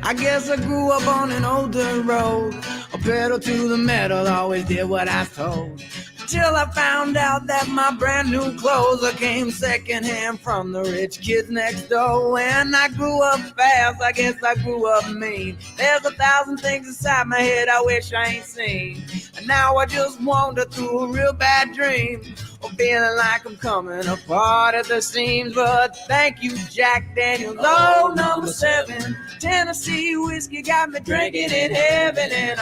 I guess I grew up on an older road. A pedal to the metal, always did what I was told. Till I found out that my brand new clothes came secondhand from the rich kids next door. When I grew up fast, I guess I grew up mean. There's 1,000 things inside my head I wish I ain't seen. And now I just wander through a real bad dream, or feeling like I'm coming apart at the seams. But thank you, Jack Daniels, oh, number 7. Tennessee whiskey got me drinking in heaven, and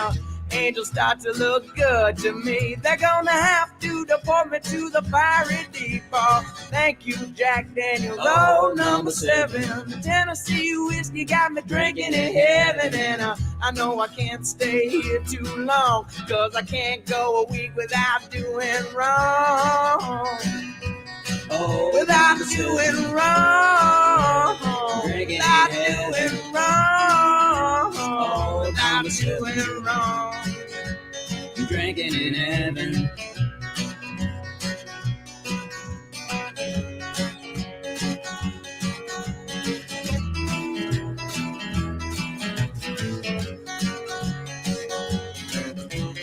angels start to look good to me. They're gonna have to deport me to the fiery deep. Oh, thank you, Jack Daniels, oh, number 7. Tennessee whiskey got me drinking in heaven, and I know I can't stay here too long, 'cause I can't go a week without doing wrong. Oh, without doing wrong. Without doing wrong. Oh, without doing wrong. Drinking in heaven.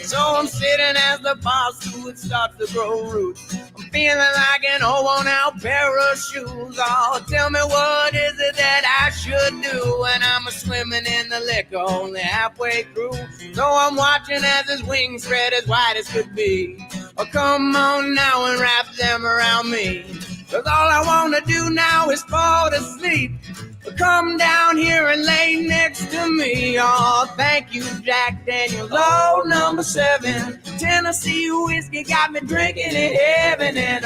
So I'm sitting as the boss who starts to grow roots. I'm feeling like an old worn-out pair of shoes. Oh, tell me what is it that I should do when I'm swimming in the liquor only halfway through. So I'm watching as his wings spread as wide as could be. Oh, come on now and wrap them around me, 'cause all I want to do now is fall to sleep. Come down here and lay next to me. Oh, thank you, Jack Daniels, oh, number 7. Tennessee whiskey got me drinking in heaven, and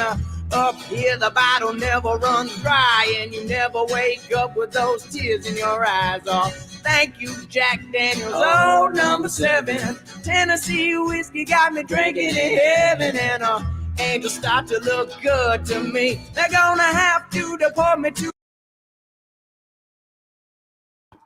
up here the bottle never runs dry, and you never wake up with those tears in your eyes. Oh, thank you, Jack Daniels, oh, number 7. Tennessee whiskey got me drinking in heaven, and angels start to look good to me. They're gonna have to deport me to.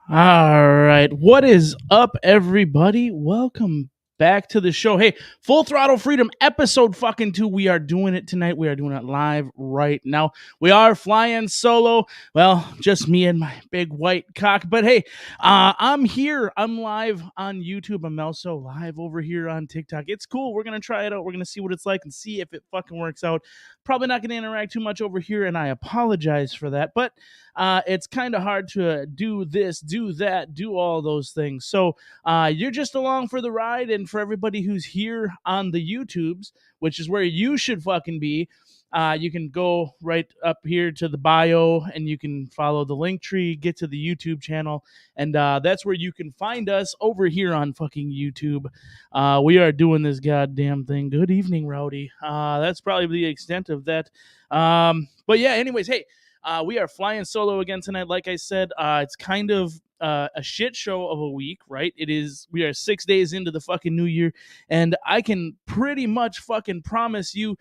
All right. What is up, everybody? Welcome back to the show. Hey, Full Throttle Freedom, episode fucking 2. We are doing it tonight. We are doing it live right now. We are flying solo. Well, just me and my big white cock. But hey, I'm here. I'm live on YouTube. I'm also live over here on TikTok. It's cool. We're going to try it out. We're going to see what it's like and see if it fucking works out. Probably not going to interact too much over here, and I apologize for that. But it's kind of hard to do this, do that, do all those things. So you're just along for the ride. And for everybody who's here on the YouTubes, which is where you should fucking be, you can go right up here to the bio and you can follow the link tree, get to the YouTube channel, and that's where you can find us over here on fucking YouTube. We are doing this goddamn thing. Good evening, Rowdy. That's probably the extent of that. But yeah, anyways, hey, we are flying solo again tonight. Like I said, it's kind of a shit show of a week, right? We are 6 days into the fucking new year, and I can pretty much fucking promise you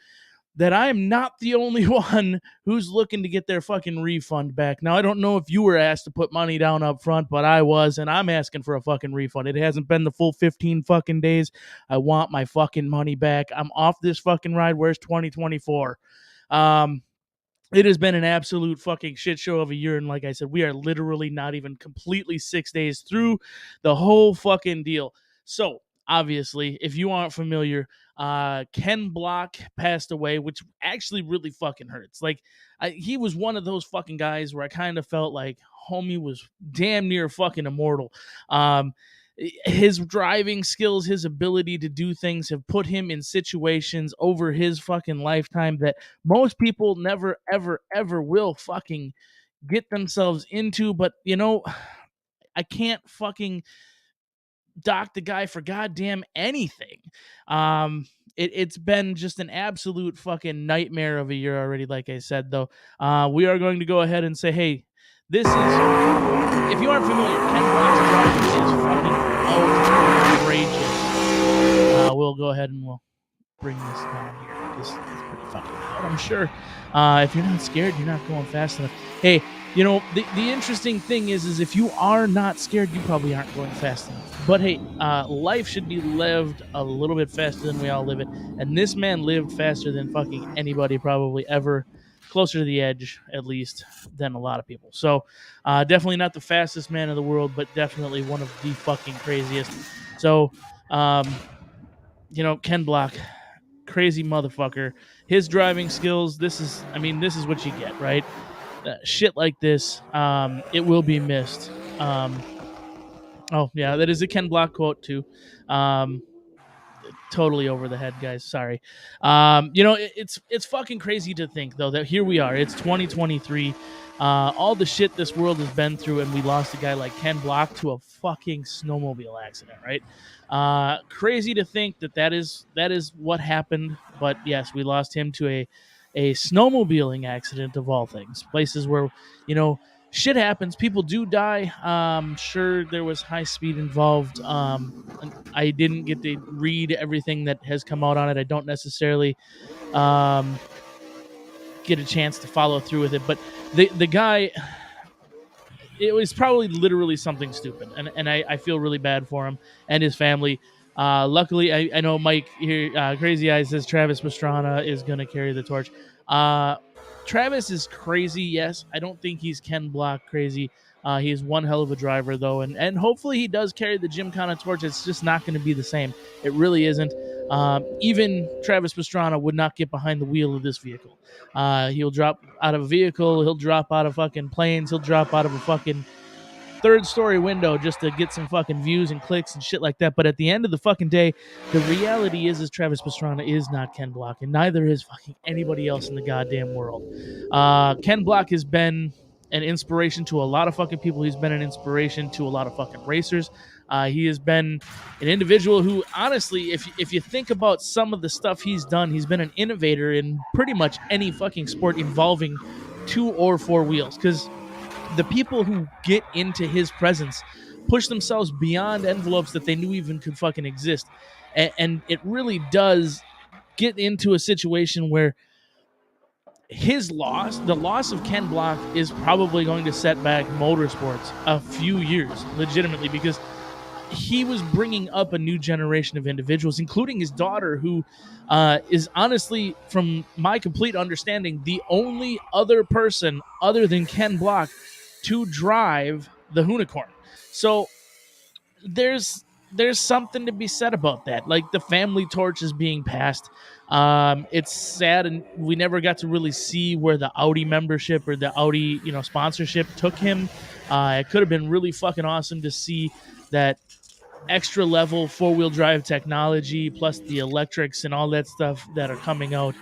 that I am not the only one who's looking to get their fucking refund back. Now, I don't know if you were asked to put money down up front, but I was, and I'm asking for a fucking refund. It hasn't been the full 15 fucking days. I want my fucking money back. I'm off this fucking ride. Where's 2024? It has been an absolute fucking shit show of a year, and like I said, we are literally not even completely 6 days through the whole fucking deal. So, obviously, if you aren't familiar, Ken Block passed away, which actually really fucking hurts. Like, he was one of those fucking guys where I kind of felt like homie was damn near fucking immortal. His driving skills, his ability to do things have put him in situations over his fucking lifetime that most people never, ever, ever will fucking get themselves into. But, you know, I can't fucking dock the guy for goddamn anything. It's been just an absolute fucking nightmare of a year already, like I said, though. We are going to go ahead and say, hey, this is, if you aren't familiar, Ken Block's driving is fucking outrageous. We'll go ahead and we'll bring this down here because it's pretty fucking loud, I'm sure. If you're not scared, you're not going fast enough. Hey, you know, the interesting thing is if you are not scared, you probably aren't going fast enough. But hey, life should be lived a little bit faster than we all live it. And this man lived faster than fucking anybody probably ever closer to the edge, at least, than a lot of people. So definitely not the fastest man in the world, but definitely one of the fucking craziest. So, Ken Block, crazy motherfucker. His driving skills, this is what you get, right? Shit like this, it will be missed. Oh, yeah, that is a Ken Block quote, too. Totally over the head, guys. Sorry. It's fucking crazy to think though that here we are. It's 2023. All the shit this world has been through, and we lost a guy like Ken Block to a fucking snowmobile accident, right? Crazy to think that is what happened. But yes, we lost him to a snowmobiling accident of all things. Places where shit happens. People do die. Sure, there was high speed involved. I didn't get to read everything that has come out on it. I don't necessarily get a chance to follow through with it. But the guy, it was probably literally something stupid, and I feel really bad for him and his family. Luckily, I know Mike here, Crazy Eyes says Travis Pastrana is going to carry the torch. Travis is crazy, yes. I don't think he's Ken Block crazy. He is one hell of a driver, though, and hopefully he does carry the Gymkhana torch. It's just not going to be the same. It really isn't. Even Travis Pastrana would not get behind the wheel of this vehicle. He'll drop out of a vehicle. He'll drop out of fucking planes. He'll drop out of a fucking third-story window just to get some fucking views and clicks and shit like that. But at the end of the fucking day, the reality is Travis Pastrana is not Ken Block, and neither is fucking anybody else in the goddamn world. Ken Block has been an inspiration to a lot of fucking people. He's been an inspiration to a lot of fucking racers. He has been an individual who, honestly, if you think about some of the stuff he's done, he's been an innovator in pretty much any fucking sport involving 2 or 4 wheels. Because the people who get into his presence push themselves beyond envelopes that they knew even could fucking exist. And it really does get into a situation where the loss of Ken Block is probably going to set back motorsports a few years, legitimately, because he was bringing up a new generation of individuals, including his daughter, who is honestly, from my complete understanding, the only other person other than Ken Block to drive the Unicorn. So there's something to be said about that. Like, the family torch is being passed. It's sad, and we never got to really see where the Audi membership or the Audi sponsorship took him. It could have been really fucking awesome to see that extra level 4-wheel drive technology plus the electrics and all that stuff that are coming out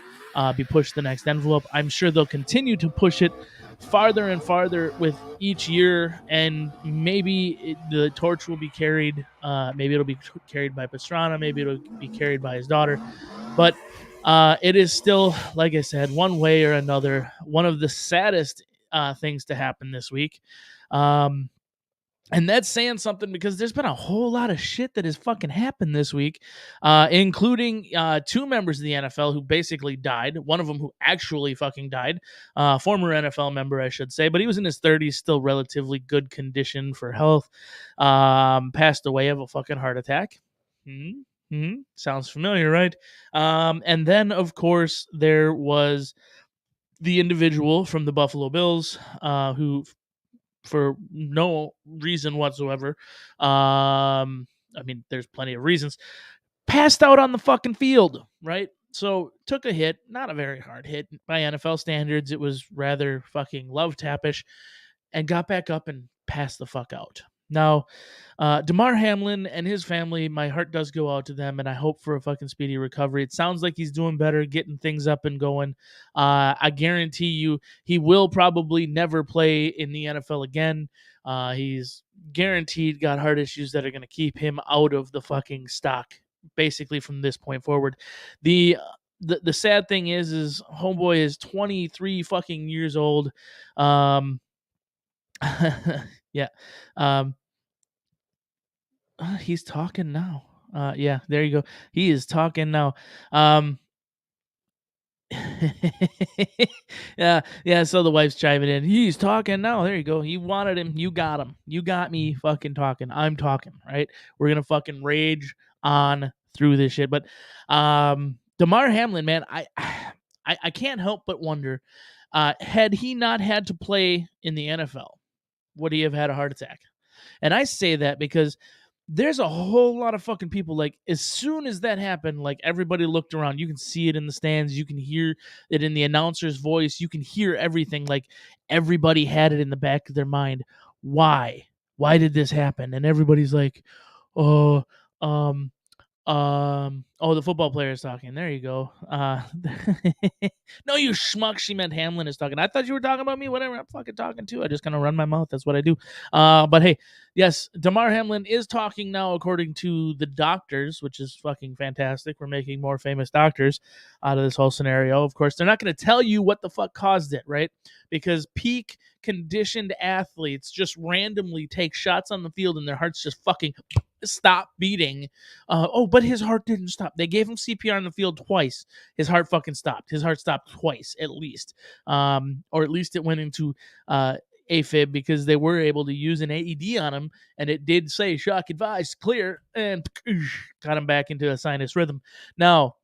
be pushed to the next envelope. I'm sure they'll continue to push it farther and farther with each year, and maybe the torch will be carried. Maybe it'll be carried by Pastrana. Maybe it'll be carried by his daughter. But it is still, like I said, one way or another, one of the saddest things to happen this week. And that's saying something, because there's been a whole lot of shit that has fucking happened this week, including 2 members of the NFL who basically died. One of them who actually fucking died, former NFL member, I should say, but he was in his 30s, still relatively good condition for health. Passed away of a fucking heart attack. Sounds familiar, right? And then, of course, there was the individual from the Buffalo Bills who, for no reason whatsoever, there's plenty of reasons, passed out on the fucking field, right? So took a hit, not a very hard hit by NFL standards. It was rather fucking love tappish, and got back up and passed the fuck out. Now, Damar Hamlin and his family, my heart does go out to them, and I hope for a fucking speedy recovery. It sounds like he's doing better, getting things up and going. I guarantee you he will probably never play in the NFL again. He's guaranteed got heart issues that are going to keep him out of the fucking stock, basically, from this point forward. The sad thing is homeboy is 23 fucking years old. Yeah. He's talking now. Yeah, there you go. He is talking now. Yeah. So the wife's chiming in. He's talking now. There you go. You wanted him. You got him. You got me fucking talking. I'm talking, right? We're gonna fucking rage on through this shit. But Damar Hamlin, man, I can't help but wonder. Had he not had to play in the NFL, would he have had a heart attack? And I say that because there's a whole lot of fucking people, like, as soon as that happened, like, everybody looked around. You can see it in the stands. You can hear it in the announcer's voice. You can hear everything. Like, everybody had it in the back of their mind. Why? Why did this happen? And everybody's like, oh, oh, the football player is talking. There you go. No, you schmuck. She meant Hamlin is talking. I thought you were talking about me. Whatever. I'm fucking talking too. I just kind of run my mouth. That's what I do. But hey, yes, Damar Hamlin is talking now, according to the doctors, which is fucking fantastic. We're making more famous doctors out of this whole scenario. Of course, they're not going to tell you what the fuck caused it, right? Because peak conditioned athletes just randomly take shots on the field and their hearts just fucking stop beating. But his heart didn't stop. They gave him CPR on the field twice. His heart fucking stopped. His heart stopped twice at least. Or at least it went into AFib, because they were able to use an AED on him, and it did say shock advised, clear, and got him back into a sinus rhythm. Now,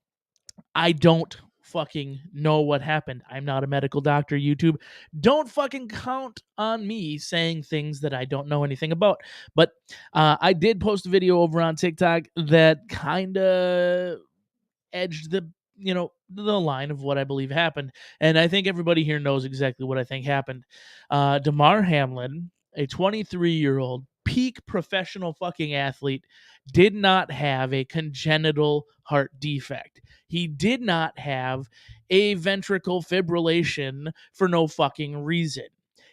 I don't fucking know what happened. I'm not a medical doctor, YouTube. Don't fucking count on me saying things that I don't know anything about. But I did post a video over on TikTok that kind of edged the line of what I believe happened. And I think everybody here knows exactly what I think happened. Damar Hamlin, a 23-year-old peak professional fucking athlete, did not have a congenital heart defect. He did not have a ventricle fibrillation for no fucking reason.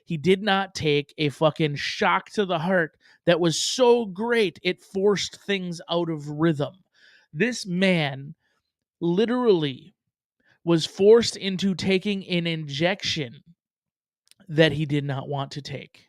He did not take a fucking shock to the heart that was so great it forced things out of rhythm. This man literally was forced into taking an injection that he did not want to take.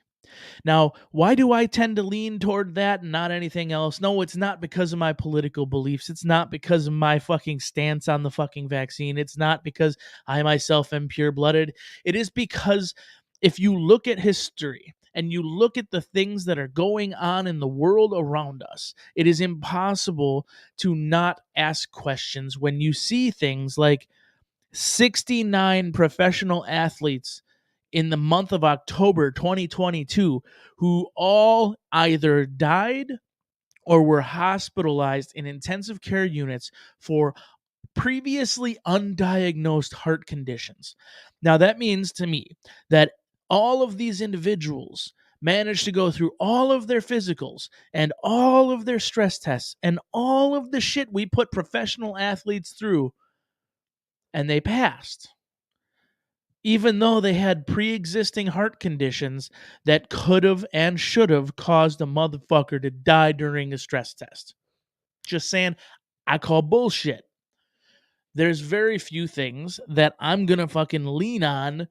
Now, why do I tend to lean toward that and not anything else? No, it's not because of my political beliefs. It's not because of my fucking stance on the fucking vaccine. It's not because I myself am pure-blooded. It is because if you look at history and you look at the things that are going on in the world around us, it is impossible to not ask questions when you see things like 69 professional athletes in the month of October 2022 who all either died or were hospitalized in intensive care units for previously undiagnosed heart conditions. Now, that means to me that all of these individuals managed to go through all of their physicals and all of their stress tests and all of the shit we put professional athletes through, and they passed, even though they had pre-existing heart conditions that could have and should have caused a motherfucker to die during a stress test. Just saying, I call bullshit. There's very few things that I'm going to fucking lean on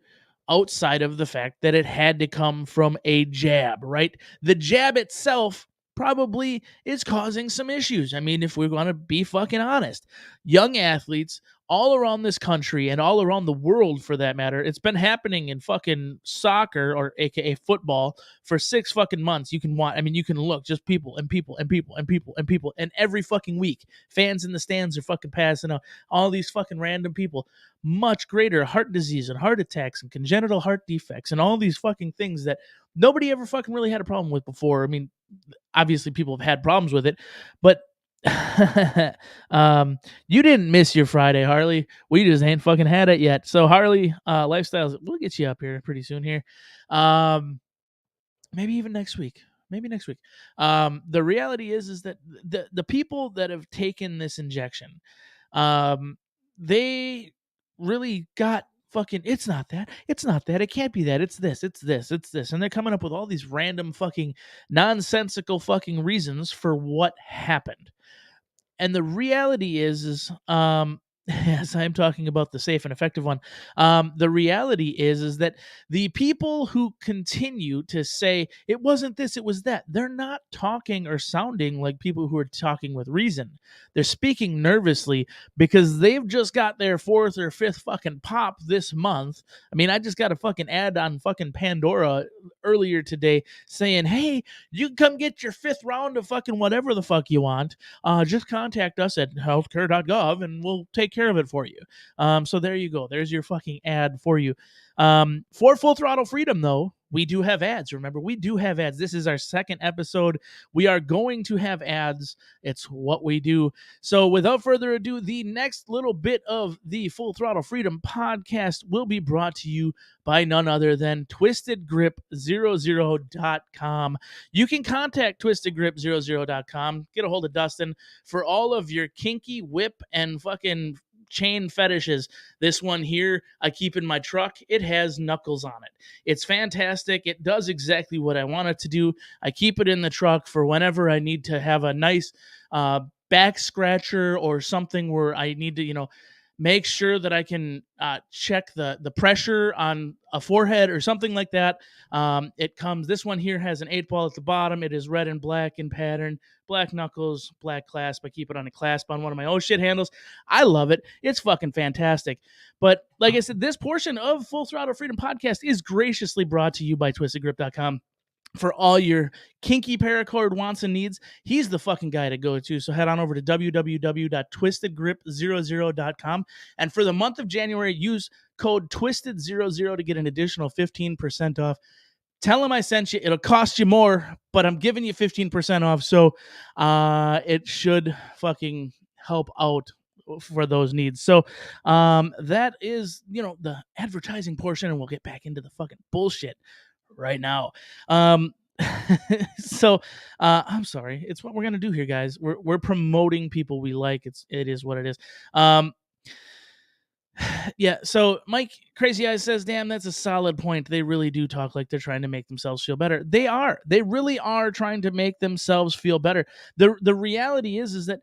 outside of the fact that it had to come from a jab, right? The jab itself probably is causing some issues. I mean, if we're going to be fucking honest, young athletes all around this country and all around the world, for that matter, it's been happening in fucking soccer, or aka football, for 6 fucking months. You can watch, I mean, you can look, just people and people and people and people and people, and every fucking week fans in the stands are fucking passing out. All these fucking random people, much greater heart disease and heart attacks and congenital heart defects and all these fucking things that nobody ever fucking really had a problem with before. I mean, obviously people have had problems with it, but you didn't miss your Friday, Harley. We just ain't fucking had it yet. So Harley, Lifestyles, we'll get you up here pretty soon here. Maybe even next week. Maybe next week. The reality is that the people that have taken this injection, they really got fucking, it's not that, it can't be that, it's this, and they're coming up with all these random fucking nonsensical fucking reasons for what happened. And the reality is as I'm talking about the safe and effective one, the reality is that the people who continue to say it wasn't this, it was that, they're not talking or sounding like people who are talking with reason. They're speaking nervously because they've just got their 4th or 5th fucking pop this month. I mean, I just got a fucking ad on fucking Pandora earlier today saying, hey, you can come get your 5th round of fucking whatever the fuck you want. Just contact us at healthcare.gov and we'll take care of it for you. So there you go. There's your fucking ad for you. For Full Throttle Freedom, though, we do have ads. Remember, we do have ads. This is our second episode. We are going to have ads. It's what we do. So without further ado, the next little bit of the Full Throttle Freedom podcast will be brought to you by none other than twistedgrip00.com. You can contact twistedgrip00.com. Get a hold of Dustin for all of your kinky whip and fucking chain fetishes. This one here I keep in my truck. It has knuckles on it. It's fantastic. It does exactly what I want it to do. I keep it in the truck for whenever I need to have a nice back scratcher or something where I need to, make sure that I can check the pressure on a forehead or something like that. This one here has an 8-ball at the bottom. It is red and black in pattern, black knuckles, black clasp. I keep it on a clasp on one of my oh shit handles. I love it. It's fucking fantastic. But like I said, this portion of Full Throttle Freedom podcast is graciously brought to you by twistedgrip.com. For all your kinky paracord wants and needs, he's the fucking guy to go to. So head on over to www.twistedgrip00.com. And for the month of January, use code TWISTED00 to get an additional 15% off. Tell him I sent you. It'll cost you more, but I'm giving you 15% off. So it should fucking help out for those needs. So that is, the advertising portion, and we'll get back into the fucking bullshit right now. So I'm sorry. It's what we're gonna do here, guys. We're promoting people we like. It is what it is. Yeah. So Mike Crazy Eyes says, "Damn, that's a solid point. They really do talk like they're trying to make themselves feel better. They are. They really are trying to make themselves feel better. The reality is that."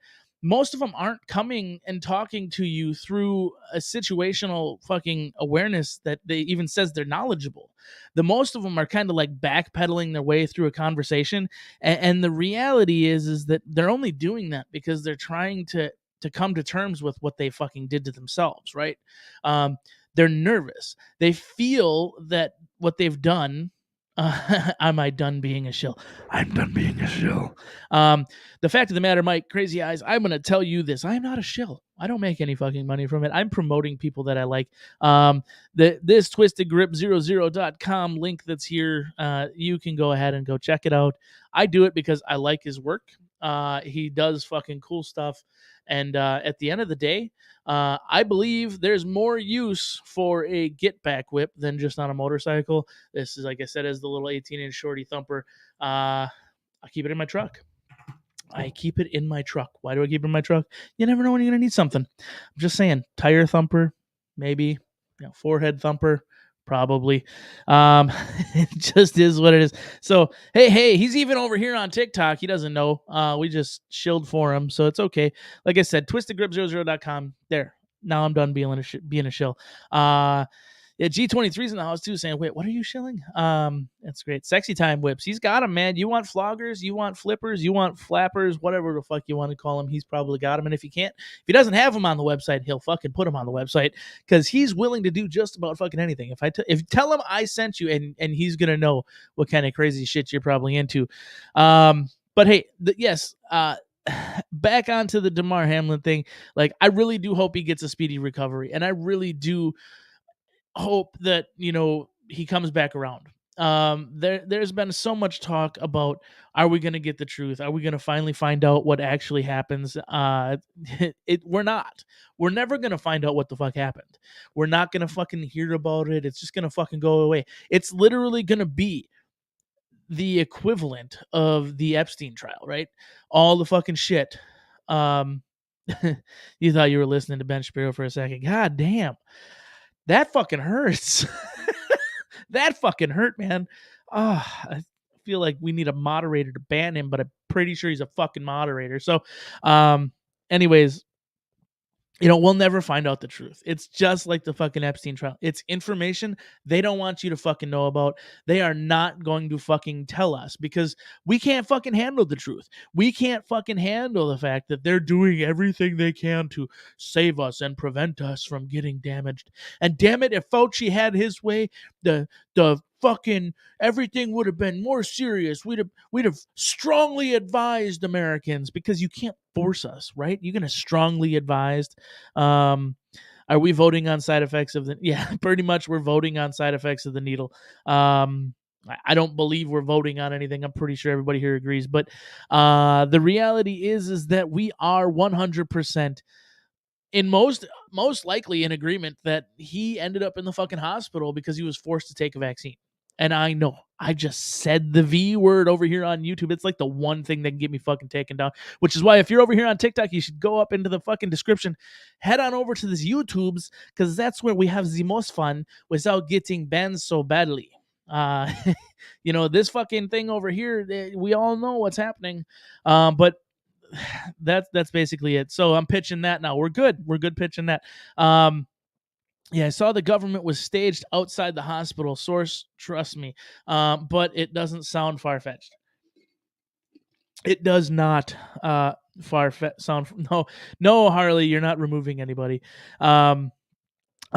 Most of them aren't coming and talking to you through a situational fucking awareness that they even says they're knowledgeable. The most of them are kind of like backpedaling their way through a conversation. And the reality is that they're only doing that because they're trying to come to terms with what they fucking did to themselves, right? They're nervous. They feel that what they've done. Am I done being a shill? I'm done being a shill. The fact of the matter, Mike, Crazy Eyes, I'm going to tell you this. I am not a shill. I don't make any fucking money from it. I'm promoting people that I like. This twistedgrip00.com link that's here, you can go ahead and go check it out. I do it because I like his work. He does fucking cool stuff. And at the end of the day, I believe there's more use for a get back whip than just on a motorcycle. This is, like I said, as the little 18-inch shorty thumper. I keep it in my truck. Why do I keep it in my truck? You never know when you're going to need something. I'm just saying, tire thumper, maybe, forehead thumper, probably. It just is what it is. So, hey, he's even over here on TikTok. He doesn't know. We just shilled for him, so it's okay. Like I said, twistedgrip00.com. There. Now I'm done being a shill. Yeah, G23's in the house too, saying, "Wait, what are you shilling?" That's great. Sexy Time Whips. He's got them, man. You want floggers, you want flippers, you want flappers, whatever the fuck you want to call them. He's probably got them. And if he doesn't have them on the website, he'll fucking put them on the website because he's willing to do just about fucking anything. If tell him I sent you, and he's gonna know what kind of crazy shit you're probably into. But hey, yes. Back onto the Damar Hamlin thing. Like, I really do hope he gets a speedy recovery, and I really do hope that he comes back around. There's been so much talk about, are we going to get the truth? Are we going to finally find out what actually happens? We're not. We're never going to find out what the fuck happened. We're not going to fucking hear about it. It's just going to fucking go away. It's literally going to be the equivalent of the Epstein trial, right? All the fucking shit. You thought you were listening to Ben Shapiro for a second. God damn. That fucking hurts. That fucking hurt, man. I feel like we need a moderator to ban him, but I'm pretty sure he's a fucking moderator. So, anyways, we'll never find out the truth. It's just like the fucking Epstein trial. It's information they don't want you to fucking know about. They are not going to fucking tell us because we can't fucking handle the truth. We can't fucking handle the fact that they're doing everything they can to save us and prevent us from getting damaged. And damn it, if Fauci had his way, the fucking everything would have been more serious. We'd have strongly advised Americans, because you can't force us, right? You're gonna strongly advise. Are we voting on side effects of the? Yeah, pretty much we're voting on side effects of the needle. I don't believe we're voting on anything. I'm pretty sure everybody here agrees. But the reality is that we are 100% in most likely in agreement that he ended up in the fucking hospital because he was forced to take a vaccine. And I know I just said the V word over here on YouTube. It's like the one thing that can get me fucking taken down, which is why if you're over here on TikTok, you should go up into the fucking description, head on over to this YouTube's, because that's where we have the most fun without getting banned so badly. Uh, this fucking thing over here, we all know what's happening. But that's basically it. So I'm pitching that now. We're good pitching that. Yeah, I saw the government was staged outside the hospital. Source, trust me. But it doesn't sound far-fetched. It does not sound. No, Harley, you're not removing anybody. I'm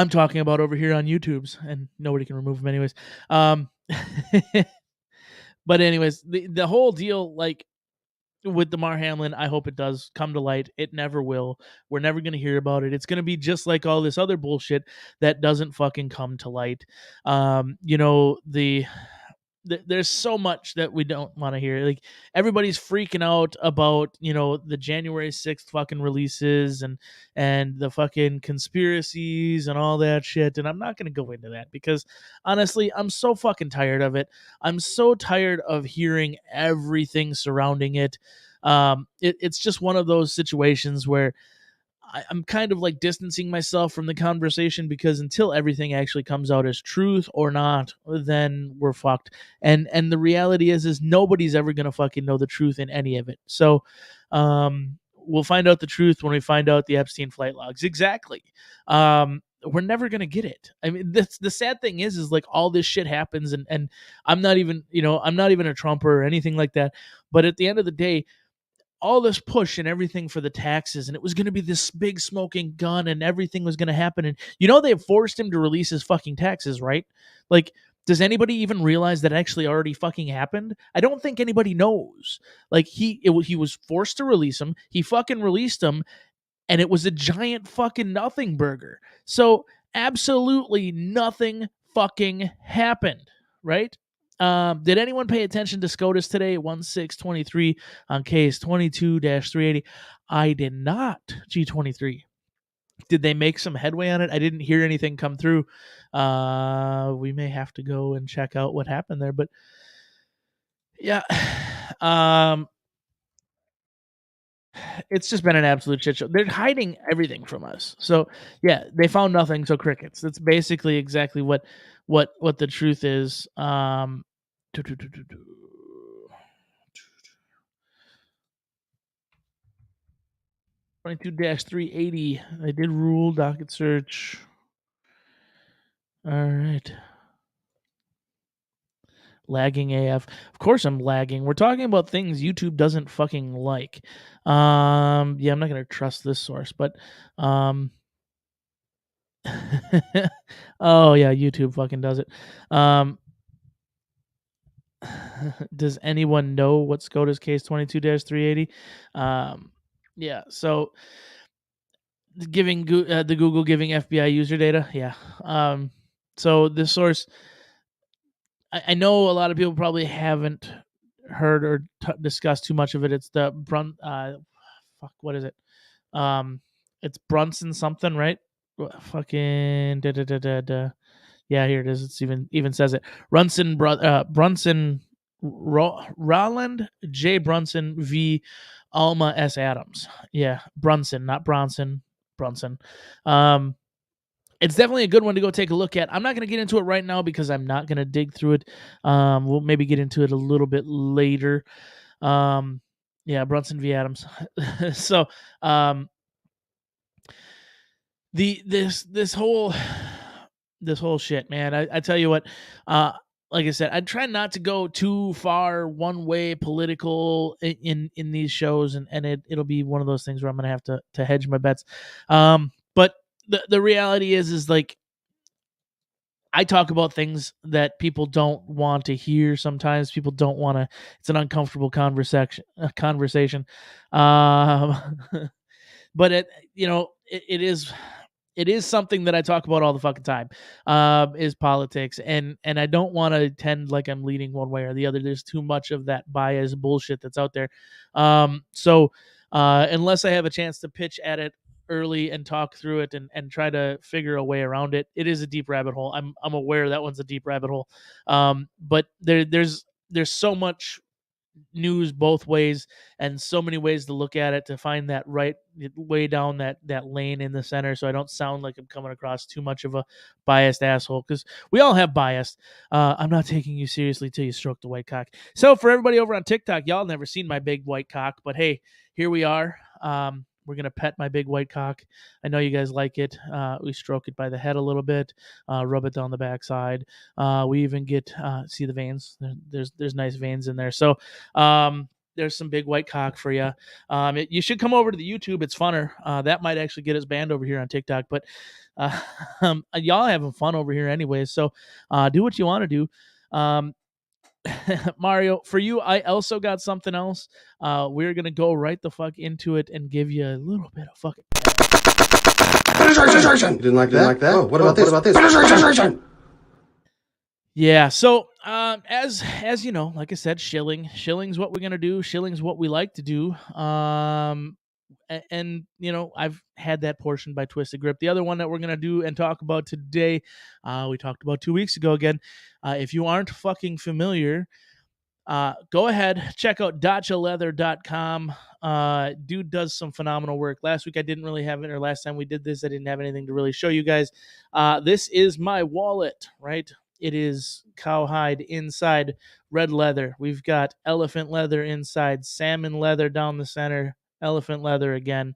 talking about over here on YouTube's, and nobody can remove them anyways. But anyways, the whole deal, like, with Damar Hamlin, I hope it does come to light. It never will. We're never going to hear about it. It's going to be just like all this other bullshit that doesn't fucking come to light. There's so much that we don't want to hear. Like, everybody's freaking out about, the January 6th fucking releases and the fucking conspiracies and all that shit. And I'm not going to go into that because honestly, I'm so fucking tired of it. I'm so tired of hearing everything surrounding it. It's just one of those situations where I'm kind of like distancing myself from the conversation because until everything actually comes out as truth or not, then we're fucked. And the reality is nobody's ever gonna fucking know the truth in any of it. So we'll find out the truth when we find out the Epstein flight logs. Exactly. We're never gonna get it. I mean, the sad thing is like all this shit happens, and I'm not even a Trumper or anything like that. But at the end of the day, all this push and everything for the taxes, and it was going to be this big smoking gun, and everything was going to happen. And they forced him to release his fucking taxes, right? Like, does anybody even realize that actually already fucking happened? I don't think anybody knows. Like, he was forced to release them. He fucking released them, and it was a giant fucking nothing burger. So absolutely nothing fucking happened, right? Did anyone pay attention to SCOTUS today? 1623 on case 22-380. I did not. G23. Did they make some headway on it? I didn't hear anything come through. We may have to go and check out what happened there. But yeah, it's just been an absolute shit show. They're hiding everything from us. So yeah, they found nothing. So crickets. That's basically exactly what the truth is. 22-380. I did rule docket search. All right. Lagging AF. Of course I'm lagging. We're talking about things YouTube doesn't fucking like. Yeah, I'm not gonna trust this source, but oh yeah, YouTube fucking does it. Does anyone know what SCOTUS case 22-380? Yeah, so giving the Google giving FBI user data. Yeah. So this source, I know a lot of people probably haven't heard or discussed too much of it. It's the what is it? It's Brunson something, right? Fucking yeah, here it is. It's even says it. Brunson Roland J. Brunson v. Alma S. Adams. Yeah, Brunson, not Bronson. Brunson. It's definitely a good one to go take a look at. I'm not going to get into it right now because I'm not going to dig through it. We'll maybe get into it a little bit later. Yeah, Brunson v. Adams. So, this whole shit, man. I tell you what. Like I said, I try not to go too far one way political in these shows, and it'll be one of those things where I'm gonna have to hedge my bets. But the reality is like, I talk about things that people don't want to hear. Sometimes people don't want to. It's an uncomfortable conversation. But it is it is something that I talk about all the fucking time, is politics, and I don't want to tend like I'm leaning one way or the other. There's too much of that bias bullshit that's out there. So unless I have a chance to pitch at it early and talk through it and try to figure a way around it, it is a deep rabbit hole. I'm aware that one's a deep rabbit hole. But there's so much news both ways and so many ways to look at it to find that right way down that lane in the center, so I don't sound like I'm coming across too much of a biased asshole, because we all have bias. I'm not taking you seriously till you stroke the white cock. So for everybody over on TikTok, y'all never seen my big white cock, but hey, here we are. We're gonna pet my big white cock. I know you guys like it. We stroke it by the head a little bit, rub it down the backside. We even get see the veins. There's nice veins in there. So there's some big white cock for you. You should come over to the YouTube. It's funner. That might actually get us banned over here on TikTok. But y'all having fun over here anyways. So do what you want to do. Mario, for you, I also got something else. We're gonna go right the fuck into it and give you a little bit of fucking penetration. You didn't like that? Oh, what about this? Penetration. Yeah. So as you know, like I said, shilling's what we're gonna do. Shilling's what we like to do. And you know, I've had that portion by Twisted Grip. The other one that we're gonna do and talk about today, we talked about 2 weeks ago again. If you aren't fucking familiar, go ahead, check out dachaleather.com. Dude does some phenomenal work. Last week I didn't really have it, or last time we did this, I didn't have anything to really show you guys. This is my wallet, right? It is cowhide inside, red leather. We've got elephant leather inside, salmon leather down the center, elephant leather again,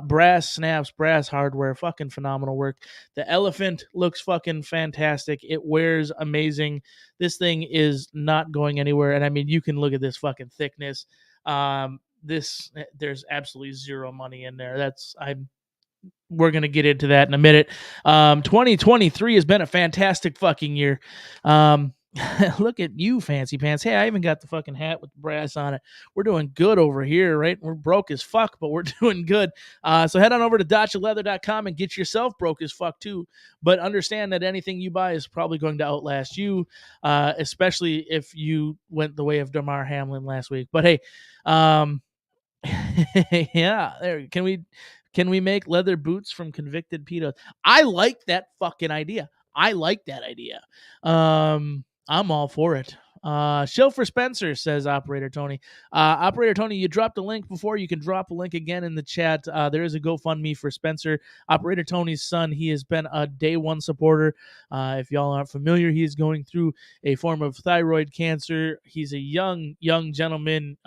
brass snaps, brass hardware, fucking phenomenal work. The elephant looks fucking fantastic. It wears amazing. This thing is not going anywhere, and I mean, you can look at this fucking thickness. There's absolutely zero money in there. We're going to get into that in a minute. 2023 has been a fantastic fucking year. Look at you, fancy pants. Hey, I even got the fucking hat with the brass on it. We're doing good over here, right? We're broke as fuck, but we're doing good. So head on over to dachaleather.com and get yourself broke as fuck too. But understand that anything you buy is probably going to outlast you, especially if you went the way of Damar Hamlin last week. But hey, yeah, there. Can we make leather boots from convicted pedos? I like that fucking idea. I like that idea. I'm all for it. Shill for Spencer, says Operator Tony. Operator Tony, you dropped a link before. You can drop a link again in the chat. There is a GoFundMe for Spencer, Operator Tony's son. He has been a day one supporter. If y'all aren't familiar, he is going through a form of thyroid cancer. He's a young gentleman,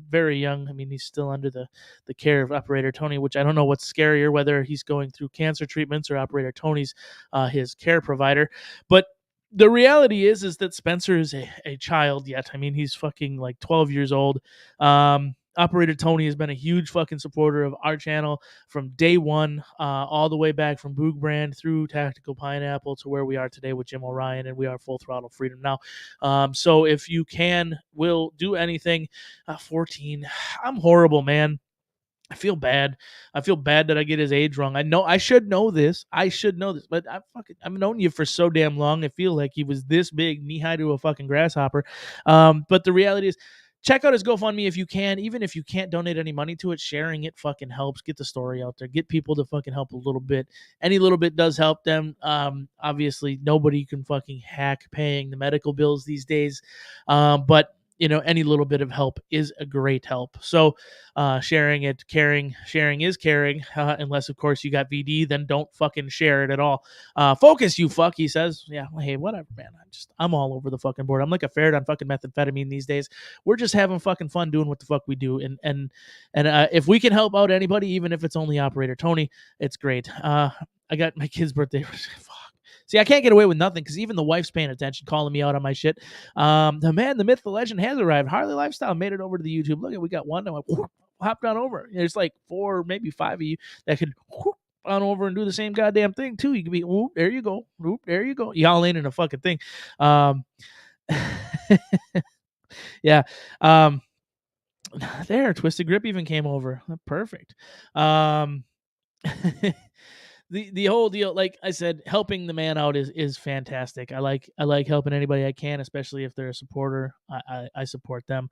very young. I mean, he's still under the care of Operator Tony, which I don't know what's scarier, whether he's going through cancer treatments or Operator Tony's his care provider. But the reality is that Spencer is a child yet. I mean, he's fucking like 12 years old. Operator Tony has been a huge fucking supporter of our channel from day one, all the way back from Boog Brand through Tactical Pineapple to where we are today with Jim O'Ryan, and we are Full Throttle Freedom now. So if you will do anything. 14. I'm horrible, man. I feel bad. I feel bad that I get his age wrong. I know I should know this. But I've known you for so damn long. I feel like he was this big, knee high to a fucking grasshopper. But the reality is, check out his GoFundMe if you can. Even if you can't donate any money to it, sharing it fucking helps. Get the story out there. Get people to fucking help a little bit. Any little bit does help them. Obviously, nobody can fucking hack paying the medical bills these days. But you know, any little bit of help is a great help. So sharing is caring, unless of course you got VD, then don't fucking share it at all. Focus, you fuck, he says. Yeah, hey, whatever, man. I'm all over the fucking board. I'm like a ferret on fucking methamphetamine these days. We're just having fucking fun doing what the fuck we do. And if we can help out anybody, even if it's only Operator Tony, it's great. I got my kid's birthday. Fuck. See, I can't get away with nothing because even the wife's paying attention, calling me out on my shit. The man, the myth, the legend has arrived. Harley Lifestyle made it over to the YouTube. Look, we got one. I went, hopped on over. There's like 4, maybe 5 of you that could on over and do the same goddamn thing too. You could be, there you go. There you go. Y'all ain't in a fucking thing. Yeah. There, Twisted Grip even came over. Perfect. the whole deal, like I said, helping the man out is fantastic. I like helping anybody I can, especially if they're a supporter. I support them.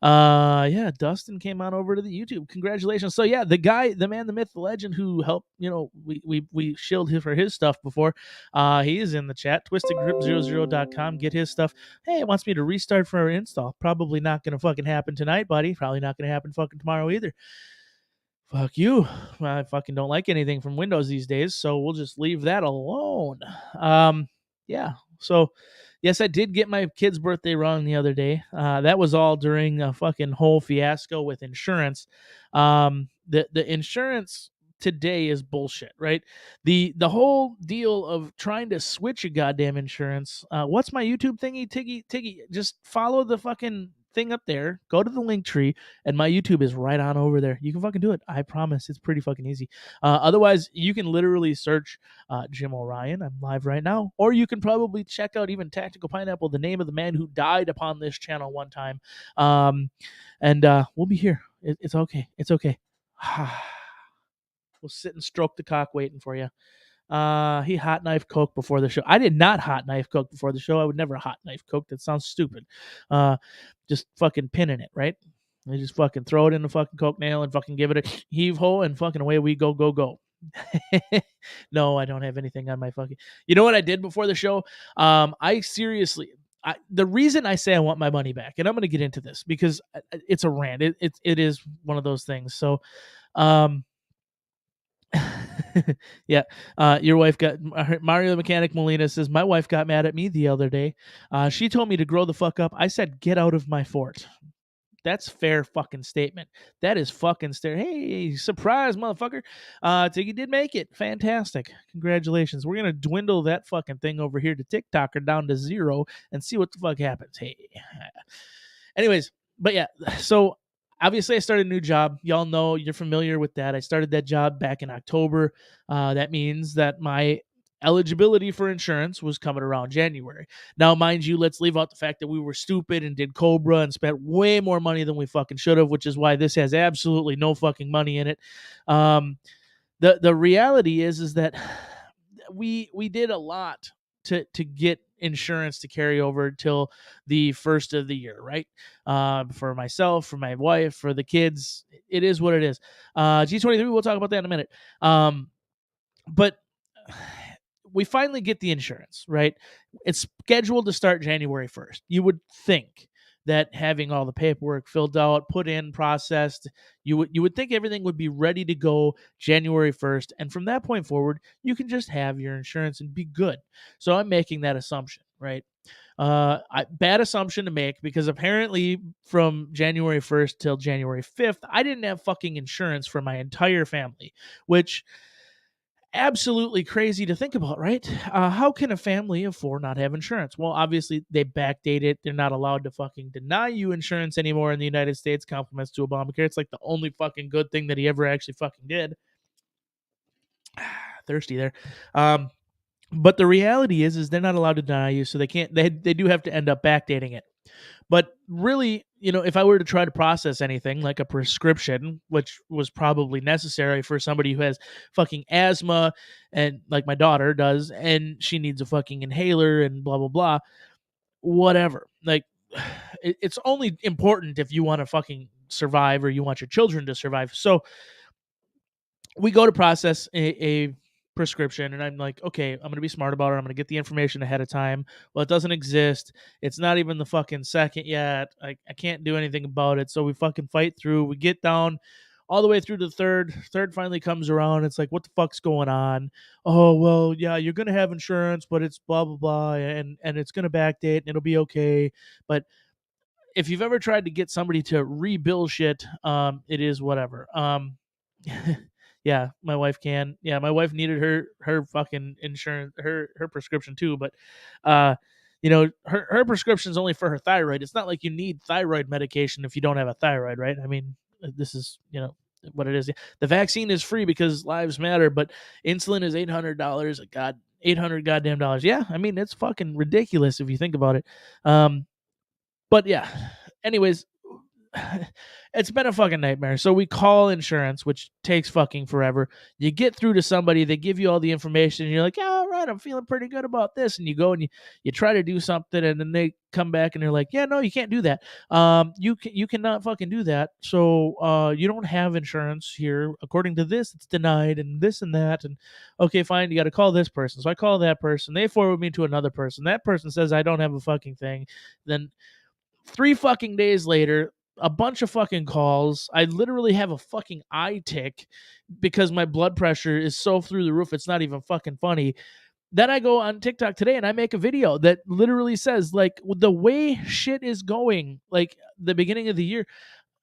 Yeah, Dustin came on over to the YouTube. Congratulations. So yeah, the guy, the man, the myth, the legend who helped, we shilled him for his stuff before. He is in the chat. twistedgrip00.com. Get his stuff. Hey, it wants me to restart for our install. Probably not gonna fucking happen tonight, buddy. Probably not gonna happen fucking tomorrow either. Fuck you. I fucking don't like anything from Windows these days, so we'll just leave that alone. Yeah. So, yes, I did get my kid's birthday wrong the other day. That was all during a fucking whole fiasco with insurance. The insurance today is bullshit, right? The whole deal of trying to switch a goddamn insurance. What's my YouTube thingy? Tiggy. Just follow the fucking thing up there. Go to the link tree. And my YouTube is right on over there. You can fucking do it. I promise. It's pretty fucking easy. Otherwise, you can literally search Jim O'Ryan. I'm live right now. Or you can probably check out even Tactical Pineapple, the name of the man who died upon this channel one time. And we'll be here. It's okay. It's okay. We'll sit and stroke the cock waiting for you. He hot knife coke before the show. I did not hot knife coke before the show. I would never hot knife coke. That sounds stupid. Just fucking pinning it, right? They just fucking throw it in the fucking coke nail and fucking give it a heave ho and fucking away we go. No, I don't have anything on my fucking. You know what I did before the show? I seriously. The reason I say I want my money back, and I'm going to get into this because it's a rant. It is one of those things. So, yeah, your wife got Mario the Mechanic Molina says my wife got mad at me the other day. She told me to grow the fuck up. I said get out of my fort. That's fair fucking statement. That is fucking Hey, surprise, motherfucker. Tiggy did make it. Fantastic. Congratulations. We're gonna dwindle that fucking thing over here to TikToker down to 0 and see what the fuck happens. Hey. Anyways, but yeah, so obviously I started a new job. Y'all know, you're familiar with that. I started that job back in October. That means that my eligibility for insurance was coming around January. Now, mind you, let's leave out the fact that we were stupid and did Cobra and spent way more money than we fucking should have, which is why this has absolutely no fucking money in it. The reality is that we did a lot to get insurance to carry over till the first of the year, right? For myself, for my wife, for the kids, it is what it is. G23, we'll talk about that in a minute. But we finally get the insurance, right? It's scheduled to start January 1st. You would think that having all the paperwork filled out, put in, processed, you would think everything would be ready to go January 1st. And from that point forward, you can just have your insurance and be good. So I'm making that assumption, right? Bad assumption to make, because apparently from January 1st till January 5th, I didn't have fucking insurance for my entire family, which absolutely crazy to think about, right? How can a family of 4 not have insurance? Well, obviously they backdate it. They're not allowed to fucking deny you insurance anymore in the United States. Compliments to Obamacare. It's like the only fucking good thing that he ever actually fucking did. Thirsty there. But the reality is they're not allowed to deny you, so they can't. They do have to end up backdating it. But really, if I were to try to process anything like a prescription, which was probably necessary for somebody who has fucking asthma, and like my daughter does, and she needs a fucking inhaler and blah, blah, blah, whatever. Like, it's only important if you want to fucking survive or you want your children to survive. So we go to process a prescription, and I'm like, okay, I'm going to be smart about it. I'm going to get the information ahead of time. Well, it doesn't exist. It's not even the fucking second yet. I can't do anything about it. So we fucking fight through. We get down all the way through to the third. Third finally comes around. It's like, what the fuck's going on? Oh, well, yeah, you're going to have insurance, but it's blah, blah, blah. And it's going to backdate and it'll be okay. But if you've ever tried to get somebody to rebill shit, it is whatever. Yeah, my wife can. Yeah, my wife needed her fucking insurance, her prescription too. But, her prescription's only for her thyroid. It's not like you need thyroid medication if you don't have a thyroid, right? I mean, this is, what it is. The vaccine is free because lives matter, but insulin is $800. God, $800 goddamn dollars. Yeah, I mean, it's fucking ridiculous if you think about it. But yeah, anyways, it's been a fucking nightmare. So we call insurance, which takes fucking forever. You get through to somebody, they give you all the information, and you're like, yeah, all right, I'm feeling pretty good about this. And you go and you try to do something, and then they come back and they're like, yeah, no, you can't do that. You cannot fucking do that. So you don't have insurance here. According to this, it's denied, and this and that. And okay, fine, you got to call this person. So I call that person. They forward me to another person. That person says I don't have a fucking thing. Then 3 fucking days later, a bunch of fucking calls. I literally have a fucking eye tick because my blood pressure is so through the roof. It's not even fucking funny. Then I go on TikTok today and I make a video that literally says, like, the way shit is going, like the beginning of the year,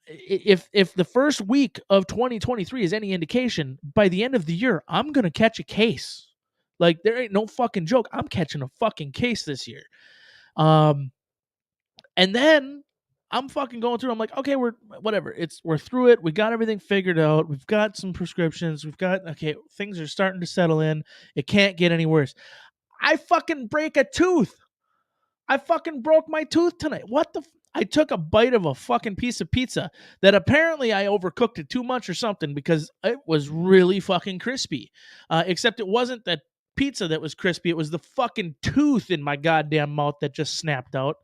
if the first week of 2023 is any indication, by the end of the year, I'm going to catch a case. Like, there ain't no fucking joke. I'm catching a fucking case this year. And then I'm fucking going through. I'm like, okay, we're through it. We got everything figured out. We've got some prescriptions. Okay, things are starting to settle in. It can't get any worse. I fucking break a tooth. I fucking broke my tooth tonight. What the? I took a bite of a fucking piece of pizza that apparently I overcooked it too much or something because it was really fucking crispy. Except it wasn't that pizza that was crispy. It was the fucking tooth in my goddamn mouth that just snapped out.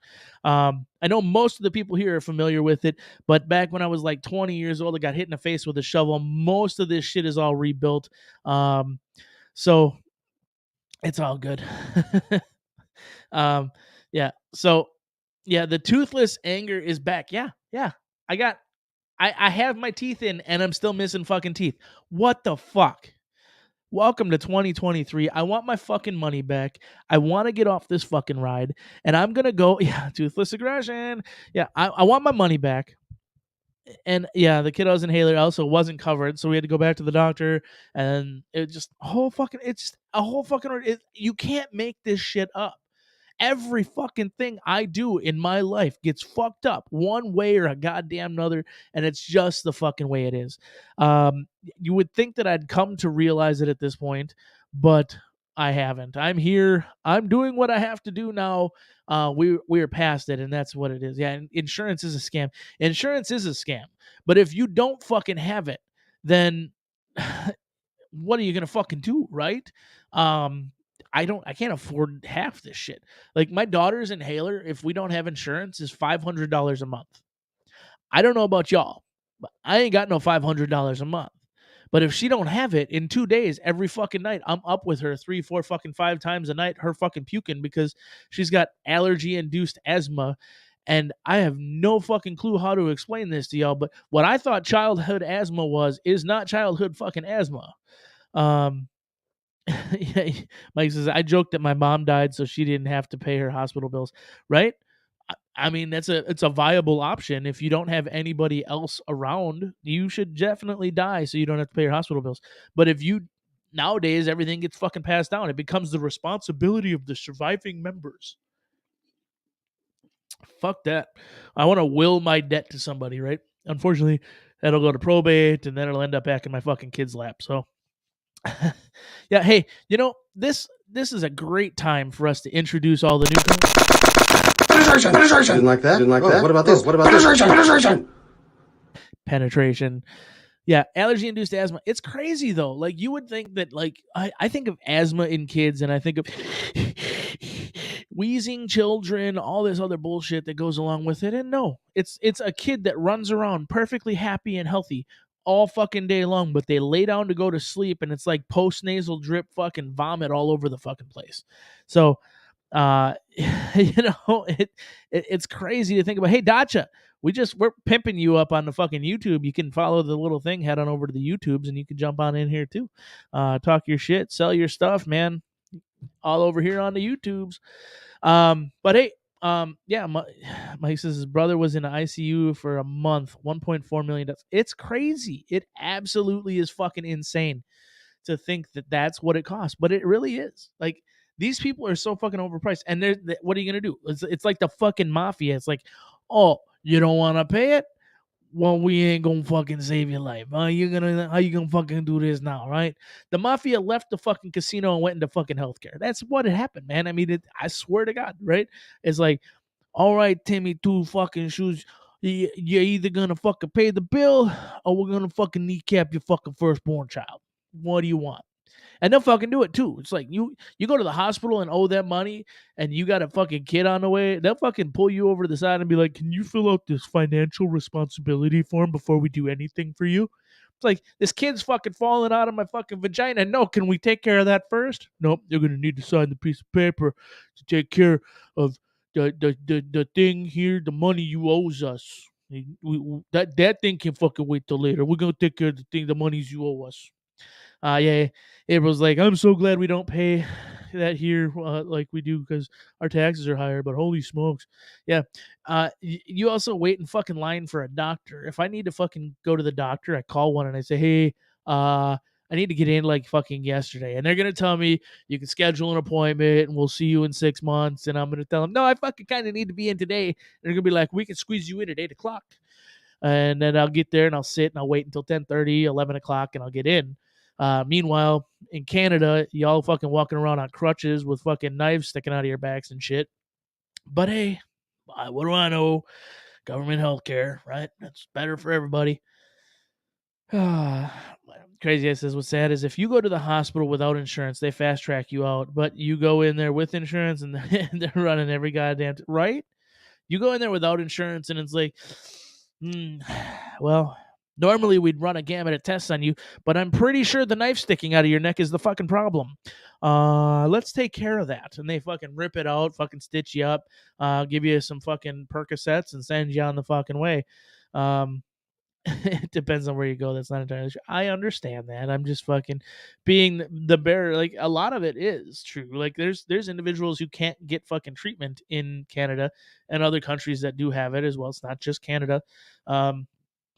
I know most of the people here are familiar with it, but back when I was like 20 years old, I got hit in the face with a shovel. Most of this shit is all rebuilt. So it's all good. Yeah. So yeah, the toothless anger is back. Yeah. I have my teeth in and I'm still missing fucking teeth. What the fuck? Welcome to 2023. I want my fucking money back. I want to get off this fucking ride. And I'm going to go, toothless aggression. Yeah, I want my money back. And yeah, the kiddo's inhaler also wasn't covered. So we had to go back to the doctor. And it's just a whole fucking, you can't make this shit up. Every fucking thing I do in my life gets fucked up one way or a goddamn another, and it's just the fucking way it is. You would think that I'd come to realize it at this point, but I haven't. I'm here. I'm doing what I have to do now. We're past it, and that's what it is. Yeah, insurance is a scam. Insurance is a scam. But if you don't fucking have it, then what are you gonna fucking do, right? I can't afford half this shit. Like my daughter's inhaler, if we don't have insurance, is $500 a month. I don't know about y'all, but I ain't got no $500 a month. But if she don't have it in 2 days, every fucking night, I'm up with her 3, 4, fucking 5 times a night, her fucking puking because she's got allergy-induced asthma. And I have no fucking clue how to explain this to y'all, but what I thought childhood asthma is not childhood fucking asthma. Yeah, Mike says, I joked that my mom died so she didn't have to pay her hospital bills, right? I mean, it's a viable option. If you don't have anybody else around, you should definitely die so you don't have to pay your hospital bills. But if you nowadays everything gets fucking passed down, it becomes the responsibility of the surviving members. Fuck that. I want to will my debt to somebody, right? Unfortunately, that'll go to probate and then it'll end up back in my fucking kid's lap. So yeah, hey, this is a great time for us to introduce all the newcomers. Didn't like that. What about this? Penetration. Penetration. Yeah, allergy-induced asthma. It's crazy though. Like you would think that, like I think of asthma in kids, and I think of wheezing children, all this other bullshit that goes along with it. And no, it's a kid that runs around perfectly happy and healthy all fucking day long, but they lay down to go to sleep and it's like post-nasal drip fucking vomit all over the fucking place. So it's crazy to think about. Hey Dacha, we're pimping you up on the fucking YouTube. You can follow the little thing, head on over to the YouTubes, and you can jump on in here too. Talk your shit, sell your stuff, man. All over here on the YouTubes. But hey, yeah, Mike says his brother was in ICU for a month, $1.4 million. It's crazy. It absolutely is fucking insane to think that that's what it costs, but it really is. Like these people are so fucking overpriced, and what are you gonna do? It's like the fucking mafia. It's like, oh, you don't want to pay it? Well, we ain't gonna fucking save your life. How you gonna fucking do this now, right? The mafia left the fucking casino and went into fucking healthcare. That's what had happened, man. I mean, I swear to God, right? It's like, all right, Timmy, 2 fucking shoes. You're either gonna fucking pay the bill or we're gonna fucking kneecap your fucking firstborn child. What do you want? And they'll fucking do it too. It's like you go to the hospital and owe them money and you got a fucking kid on the way, they'll fucking pull you over to the side and be like, can you fill out this financial responsibility form before we do anything for you? It's like, this kid's fucking falling out of my fucking vagina. No, can we take care of that first? Nope, you're gonna need to sign the piece of paper to take care of the thing here, the money you owes us. That thing can fucking wait till later. We're gonna take care of the thing, the monies you owe us. Yeah, April's like, I'm so glad we don't pay that here like we do because our taxes are higher. But holy smokes, yeah. You also wait in fucking line for a doctor. If I need to fucking go to the doctor, I call one and I say, hey, I need to get in like fucking yesterday, and they're gonna tell me you can schedule an appointment and we'll see you in 6 months. And I'm gonna tell them, no, I fucking kind of need to be in today. And they're gonna be like, we can squeeze you in at 8 o'clock. And then I'll get there and I'll sit and I'll wait until 10:30, 11 o'clock, and I'll get in. Meanwhile, in Canada, y'all fucking walking around on crutches with fucking knives sticking out of your backs and shit. But hey, what do I know? Government healthcare, right? That's better for everybody. Craziest is what's sad is if you go to the hospital without insurance, they fast track you out. But you go in there with insurance and they're running every goddamn right. You go in there without insurance and it's like, well, normally we'd run a gamut of tests on you, but I'm pretty sure the knife sticking out of your neck is the fucking problem. Let's take care of that. And they fucking rip it out, fucking stitch you up, give you some fucking Percocets and send you on the fucking way. It depends on where you go. That's not entirely true. I understand that. I'm just fucking being the bearer. Like, a lot of it is true. Like, there's individuals who can't get fucking treatment in Canada and other countries that do have it as well. It's not just Canada.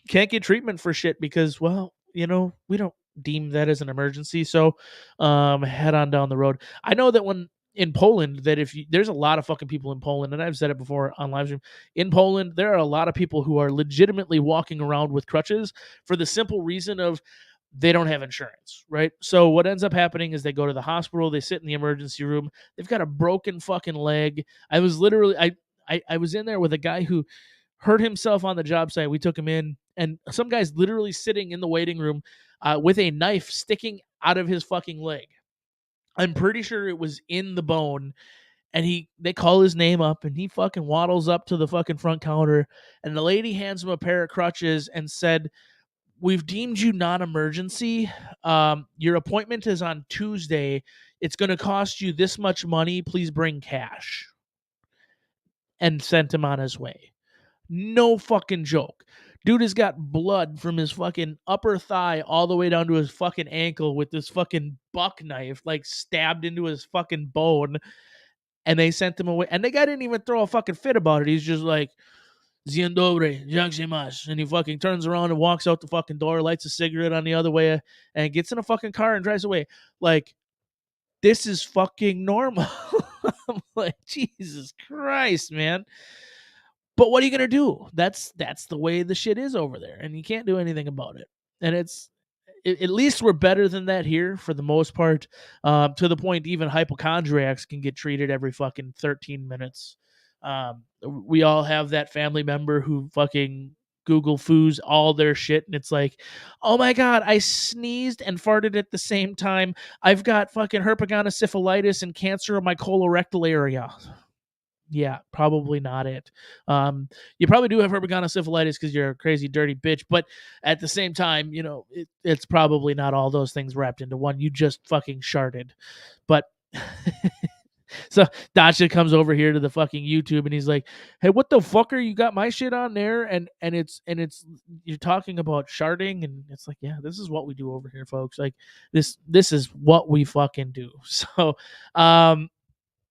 Can't get treatment for shit because, well, we don't deem that as an emergency. So head on down the road. I know that when in Poland, that there's a lot of fucking people in Poland, and I've said it before on live stream. In Poland, there are a lot of people who are legitimately walking around with crutches for the simple reason of they don't have insurance, right? So what ends up happening is they go to the hospital, they sit in the emergency room, they've got a broken fucking leg. I was literally I was in there with a guy who hurt himself on the job site. We took him in, and some guy's literally sitting in the waiting room with a knife sticking out of his fucking leg. I'm pretty sure it was in the bone, and they call his name up, and he fucking waddles up to the fucking front counter, and the lady hands him a pair of crutches and said, we've deemed you non-emergency. Your appointment is on Tuesday. It's going to cost you this much money. Please bring cash. And sent him on his way. No fucking joke. Dude has got blood from his fucking upper thigh all the way down to his fucking ankle with this fucking buck knife, like stabbed into his fucking bone. And they sent him away. And the guy didn't even throw a fucking fit about it. He's just like, Dzień dobry, jak się masz? And he fucking turns around and walks out the fucking door, lights a cigarette on the other way, and gets in a fucking car and drives away. Like, this is fucking normal. I'm like, Jesus Christ, man. But what are you gonna do? That's the way the shit is over there, and you can't do anything about it. And at least we're better than that here for the most part. To the point even hypochondriacs can get treated every fucking 13 minutes. We all have that family member who fucking Google foos all their shit, and it's like, oh my god, I sneezed and farted at the same time. I've got fucking herpetogonosyphilitis and cancer of my colorectal area. Yeah, probably not it. You probably do have herpetogonosyphilitis because you're a crazy, dirty bitch. But at the same time, it's probably not all those things wrapped into one. You just fucking sharted. But so Dacha comes over here to the fucking YouTube and he's like, "Hey, what the fuck are you got my shit on there?" And it's you're talking about sharding, and it's like, yeah, this is what we do over here, folks. Like this is what we fucking do. So, I'm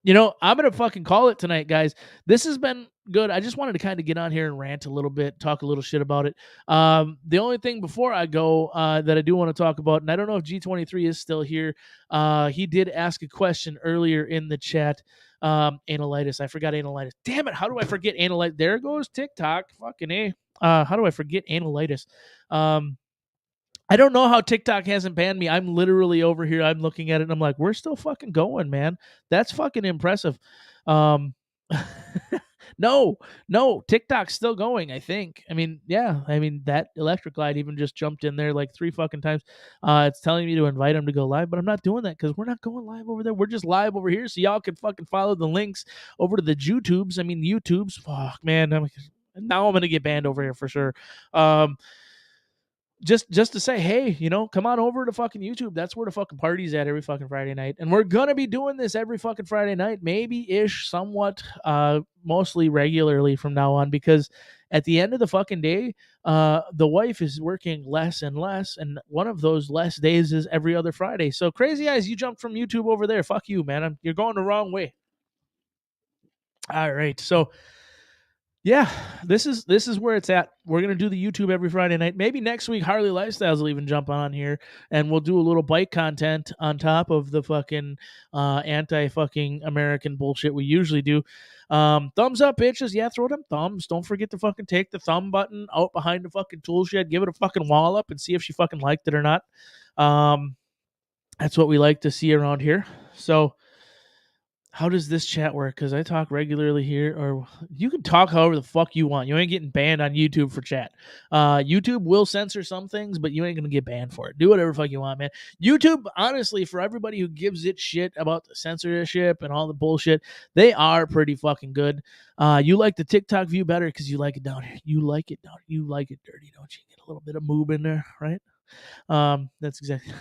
going to fucking call it tonight, guys. This has been good. I just wanted to kind of get on here and rant a little bit, talk a little shit about it. The only thing before I go that I do want to talk about, and I don't know if G23 is still here. He did ask a question earlier in the chat. Analytis. I forgot analytis. Damn it. How do I forget analytis? There goes TikTok. Fucking A. How do I forget analytis? I don't know how TikTok hasn't banned me. I'm literally over here. I'm looking at it and I'm like, we're still fucking going, man. That's fucking impressive. No, TikTok's still going, I think. I mean, yeah, that electric light even just jumped in there like 3 fucking times. It's telling me to invite him to go live, but I'm not doing that because we're not going live over there. We're just live over here, so y'all can fucking follow the links over to the YouTubes. I mean, YouTubes. Fuck, man. Now I'm gonna get banned over here for sure. Just to say, hey, come on over to fucking YouTube. That's where the fucking party's at every fucking Friday night. And we're gonna be doing this every fucking Friday night, maybe-ish, somewhat, mostly regularly from now on, because at the end of the fucking day, the wife is working less and less, and one of those less days is every other Friday. So Crazy Eyes, you jumped from YouTube over there. Fuck you, man. You're going the wrong way. All right, so yeah, this is where it's at. We're gonna do the YouTube every Friday night. Maybe next week Harley Lifestyles will even jump on here, and we'll do a little bike content on top of the fucking anti-fucking American bullshit we usually do. Thumbs up, bitches. Yeah, throw them thumbs. Don't forget to fucking take the thumb button out behind the fucking tool shed. Give it a fucking wall up and see if she fucking liked it or not. That's what we like to see around here. So how does this chat work? Because I talk regularly here, or you can talk however the fuck you want. You ain't getting banned on YouTube for chat. YouTube will censor some things, but you ain't going to get banned for it. Do whatever the fuck you want, man. YouTube, honestly, for everybody who gives it shit about the censorship and all the bullshit, they are pretty fucking good. You like the TikTok view better because you like it down here. You like it down here. You like it dirty, don't you? Get a little bit of moob in there, right? That's exactly...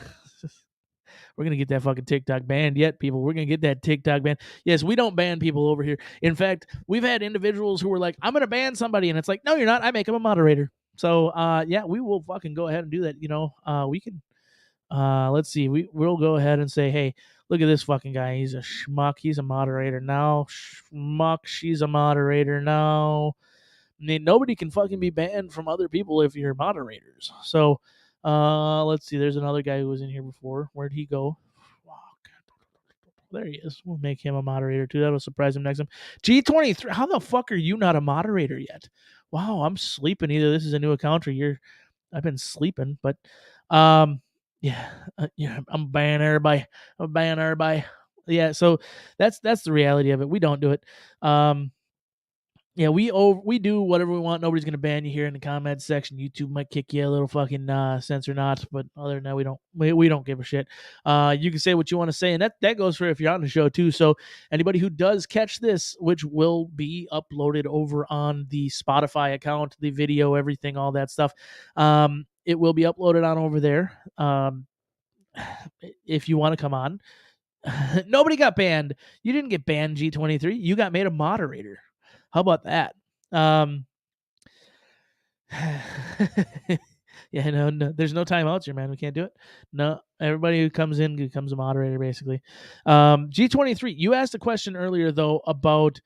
We're going to get that fucking TikTok banned yet, people. We're going to get that TikTok banned. Yes, we don't ban people over here. In fact, we've had individuals who were like, I'm going to ban somebody. And it's like, no, you're not. I make them a moderator. So, yeah, we will fucking go ahead and do that. We can, let's see. We'll go ahead and say, hey, look at this fucking guy. He's a schmuck. He's a moderator now. Schmuck. She's a moderator now. I mean, nobody can fucking be banned from other people if you're moderators. So, let's see. There's another guy who was in here before. Where'd he go? There he is. We'll make him a moderator too. That'll surprise him next time. G23. How the fuck are you not a moderator yet? Wow, I'm sleeping. Either this is a new account or I've been sleeping. But, yeah, I'm banning everybody. Yeah, so that's the reality of it. We don't do it. Yeah, we do whatever we want. Nobody's gonna ban you here in the comments section. YouTube might kick you a little fucking censor not, but other than that, we don't give a shit. You can say what you want to say, and that goes for if you're on the show too. So anybody who does catch this, which will be uploaded over on the Spotify account, the video, everything, all that stuff, it will be uploaded on over there. If you want to come on, nobody got banned. You didn't get banned, G23. You got made a moderator. How about that? Yeah, no, there's no timeouts here, man. We can't do it. No, everybody who comes in becomes a moderator, basically. G23, you asked a question earlier, though, about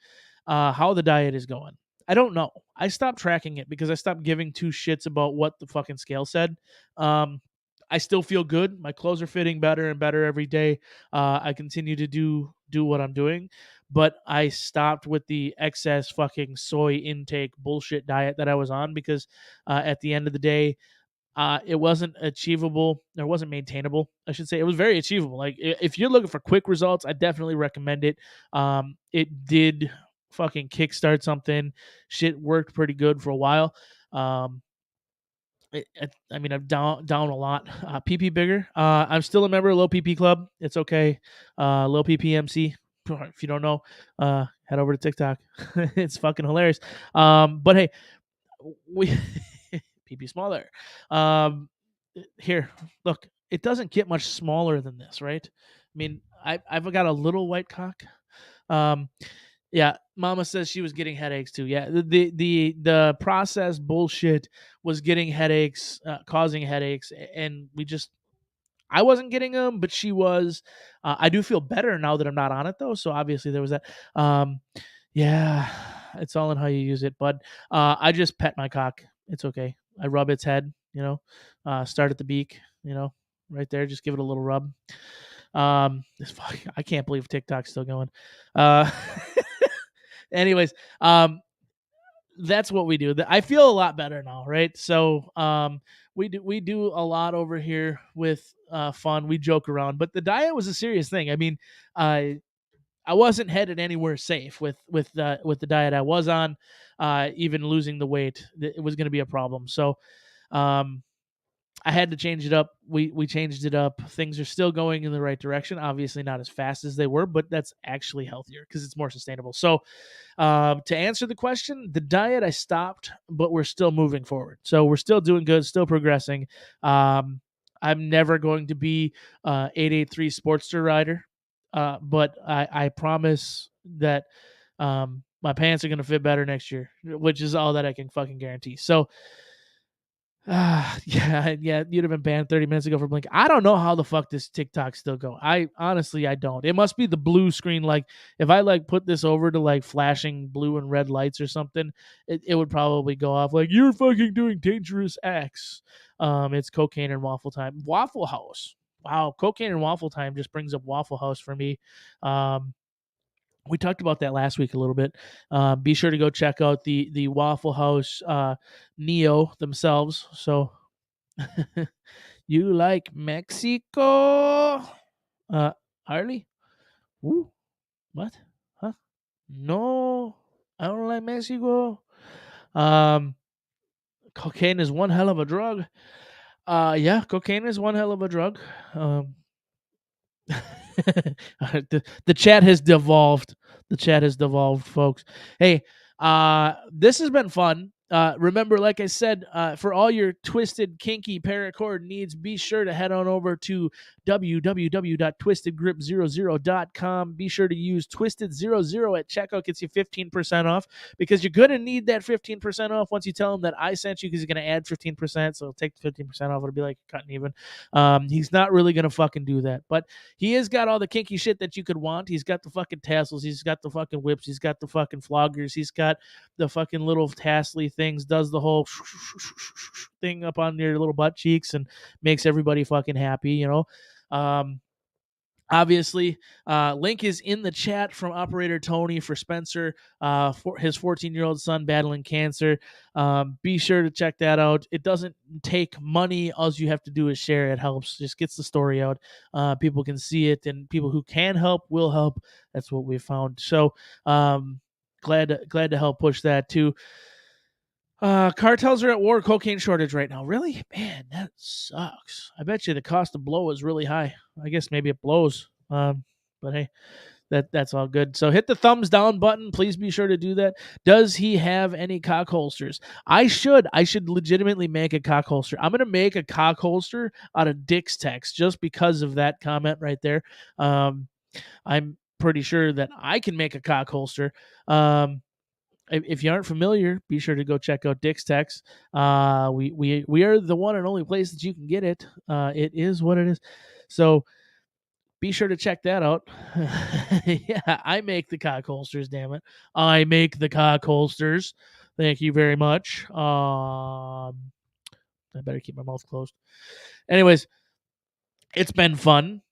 how the diet is going. I don't know. I stopped tracking it because I stopped giving two shits about what the fucking scale said. I still feel good. My clothes are fitting better and better every day. I continue to do what I'm doing, but I stopped with the excess fucking soy intake bullshit diet that I was on because at the end of the day, it wasn't achievable or wasn't maintainable. I should say it was very achievable. Like if you're looking for quick results, I definitely recommend it. It did fucking kickstart something. Shit worked pretty good for a while. I mean, I've down a lot. PP bigger. I'm still a member of Low PP Club. It's okay. Low PPMC. If you don't know, head over to TikTok. It's fucking hilarious. But hey, we PP smaller. Here, look. It doesn't get much smaller than this, right? I mean, I've got a little white cock. Yeah, Mama says she was getting headaches too. Yeah, the process bullshit was getting headaches, causing headaches, and I wasn't getting them, but she was. I do feel better now that I'm not on it though. So obviously there was that. Yeah, it's all in how you use it, bud. I just pet my cock. It's okay. I rub its head. Start at the beak. Right there. Just give it a little rub. I can't believe TikTok's still going. Anyways, that's what we do. I feel a lot better now, right? So we do a lot over here with fun. We joke around, but the diet was a serious thing. I mean, I wasn't headed anywhere safe with the diet I was on. Even losing the weight, it was going to be a problem. So I had to change it up. We changed it up. Things are still going in the right direction. Obviously not as fast as they were, but that's actually healthier because it's more sustainable. So to answer the question, the diet I stopped, but we're still moving forward. So we're still doing good, still progressing. I'm never going to be 883 Sportster rider, but I promise that my pants are going to fit better next year, which is all that I can fucking guarantee. So yeah, you'd have been banned 30 minutes ago for Blink. I don't know how the fuck this TikTok still go. I honestly I don't. It must be the blue screen. Like if I like put this over to like flashing blue and red lights or something, it would probably go off like you're fucking doing dangerous acts. It's cocaine and Waffle Time. Waffle House. Wow, cocaine and Waffle Time just brings up Waffle House for me. We talked about that last week a little bit. Be sure to go check out the Waffle House Neo themselves. So you like Mexico? Harley? Ooh, what? Huh? No, I don't like Mexico. Cocaine is one hell of a drug. Yeah, cocaine is one hell of a drug. The chat has devolved. The chat has devolved, folks. Hey, this has been fun. Remember, like I said, for all your twisted, kinky paracord needs, be sure to head on over to www.twistedgrip00.com. Be sure to use Twisted00 at checkout. Gets you 15% off because you're going to need that 15% off once you tell them that I sent you because he's going to add 15%. So take the 15% off. It'll be like cutting even. He's not really going to fucking do that. But he has got all the kinky shit that you could want. He's got the fucking tassels. He's got the fucking whips. He's got the fucking floggers. He's got the fucking little tassely things, does the whole thing up on your little butt cheeks and makes everybody fucking happy, you know. Obviously, link is in the chat from Operator Tony for Spencer, for his 14-year-old son battling cancer. Be sure to check that out. It doesn't take money. All you have to do is share. It helps. Just gets the story out. People can see it, and people who can help will help. That's what we found. So glad to help push that too. Cartels are at war. Cocaine shortage right now. Really? Man, that sucks. I bet you the cost of blow is really high. I guess maybe it blows. But hey, that's all good. So hit the thumbs down button. Please be sure to do that. Does he have any cock holsters? I should legitimately make a cock holster. I'm gonna make a cock holster out of Dick's text just because of that comment right there. I'm pretty sure that I can make a cock holster. If you aren't familiar, be sure to go check out Dick's Tex. We are the one and only place that you can get it. It is what it is. So be sure to check that out. Yeah, I make the cock holsters, damn it. I make the cock holsters. Thank you very much. I better keep my mouth closed. Anyways, it's been fun.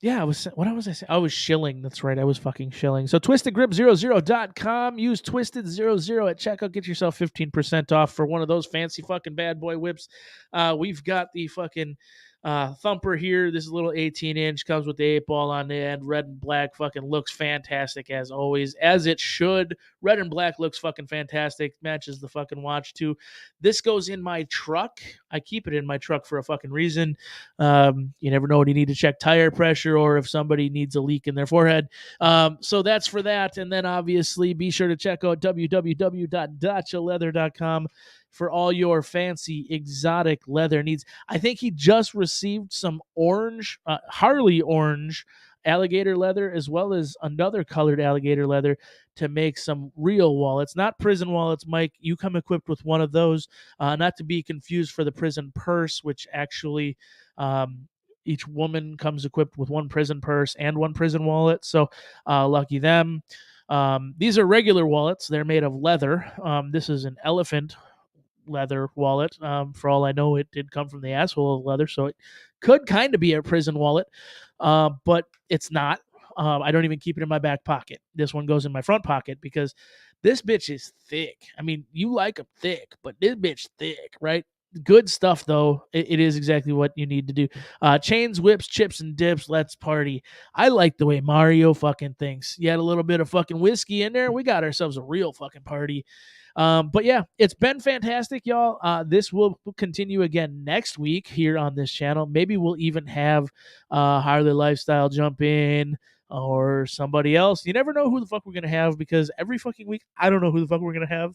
Yeah, what was I saying? I was shilling. That's right. I was fucking shilling. So twistedgrip00.com. Use Twisted00 at checkout. Get yourself 15% off for one of those fancy fucking bad boy whips. We've got the fucking thumper here. This is a little 18-inch. Comes with the 8-ball on the end. Red and black. Fucking looks fantastic as always. As it should. Red and black looks fucking fantastic. Matches the fucking watch too. This goes in my truck. I keep it in my truck for a fucking reason. You never know when you need to check tire pressure or if somebody needs a leak in their forehead. So that's for that. And then obviously be sure to check out www.dachaleather.com for all your fancy exotic leather needs. I think he just received some orange, Harley orange alligator leather, as well as another colored alligator leather to make some real wallets, not prison wallets. Mike, you come equipped with one of those, not to be confused for the prison purse, which actually each woman comes equipped with one prison purse and one prison wallet. So lucky them. These are regular wallets. They're made of leather. This is an elephant leather wallet. For all I know, it did come from the asshole of leather, so it could kind of be a prison wallet, but it's not. I don't even keep it in my back pocket. This one goes in my front pocket because this bitch is thick. I mean, you like them thick, but this bitch thick, right? Good stuff, though. It is exactly what you need to do. Chains, whips, chips, and dips. Let's party. I like the way Mario fucking thinks. You had a little bit of fucking whiskey in there. We got ourselves a real fucking party. But yeah, it's been fantastic, y'all. This will continue again next week here on this channel. Maybe we'll even have Harley Lifestyle jump in or somebody else. You never know who the fuck we're going to have, because every fucking week, I don't know who the fuck we're going to have.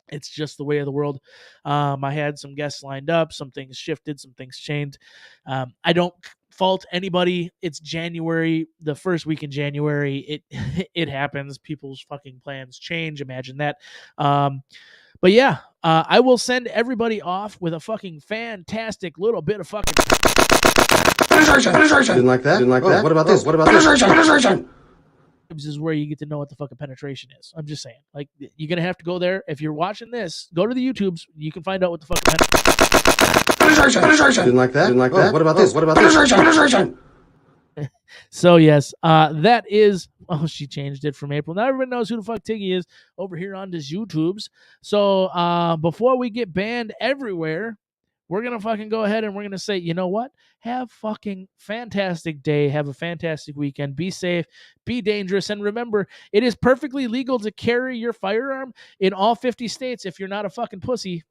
It's just the way of the world. I had some guests lined up. Some things shifted. Some things changed. I don't fault anybody. It's January, the first week in January. It happens. People's fucking plans change. Imagine that. But yeah, I will send everybody off with a fucking fantastic little bit of fucking Didn't like that. Didn't like that. What about this? What about this? Penetration. is where you get to know what the fucking penetration is. I'm just saying. Like, you're going to have to go there. If you're watching this, go to the YouTubes. You can find out what the fucking Didn't like that. Didn't like that. What about this? What about this? Penetration. So, yes, that is... Oh, she changed it from April. Now everybody knows who the fuck Tiggy is over here on this YouTubes. So, before we get banned everywhere, we're going to fucking go ahead and we're going to say, you know what? Have fucking fantastic day. Have a fantastic weekend. Be safe. Be dangerous. And remember, it is perfectly legal to carry your firearm in all 50 states if you're not a fucking pussy.